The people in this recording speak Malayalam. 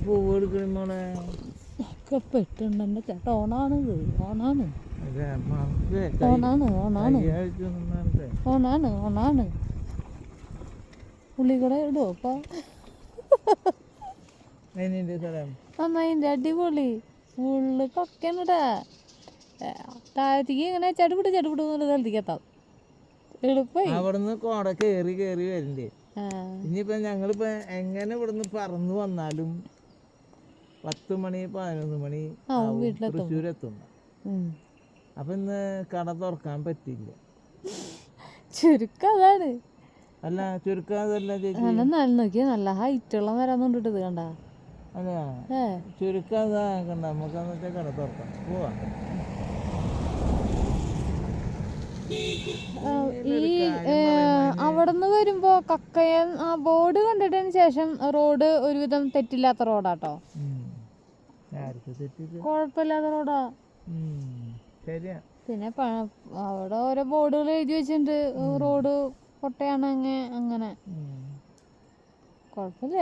പൂവ് എടുക്കണ മോളെ ഒക്കെ പെട്ടുണ്ടെന്റെ ചേട്ടാ. ഓണാണിത്, ഓണാണ് അതെ ഓണാണ് ഓണാണ് ഓണാണ് ഓണാണ്. ഉള്ളി കൂടെ ഇടുവോ അപ്പ? നന്നായിന്റെ അടിപൊളി ഉള്ളു കൊക്കണിടാ. താഴത്തേക്ക് ഇങ്ങനെ ചടുപിടി ചടുപിടി സ്ഥലത്തേക്കെത്താം. എളുപ്പമായി. അവിടുന്ന് കോട കേറി കേറി വരണ്ടേ. ഇനിയിപ്പോ ഞങ്ങളിപ്പോ എങ്ങനെ ഇവിടുന്ന് പറന്ന് വന്നാലും 10 മണി 11 മണി തൃശ്ശൂർ എത്തുന്ന. അപ്പൊ ഇന്ന് കട തുറക്കാൻ പറ്റില്ല. ചുരുക്കം അതാണ്. അല്ല ചുരുക്കം അതല്ല ചേച്ചി, നോക്കിയ നല്ല ഹൈറ്റുള്ള മരം കൊണ്ടിട്ട് കണ്ട. അല്ല ചുരുക്കം അതാ കണ്ട. നമുക്ക് എന്നിട്ട് കട തുറക്കാം, പോവാ. ഈ അവിടുന്ന് വരുമ്പോ കക്കയം ആ ബോർഡ് കണ്ടിട്ടതിന് ശേഷം റോഡ് ഒരുവിധം തെറ്റില്ലാത്ത റോഡാട്ടോ. കുഴപ്പമില്ലാത്ത റോഡാ. പിന്നെ അവിടെ ഓരോ ബോർഡുകൾ എഴുതി വെച്ചിട്ടുണ്ട്. റോഡ് പൊട്ടയാണ് അങ്ങനെ കുഴപ്പമില്ല.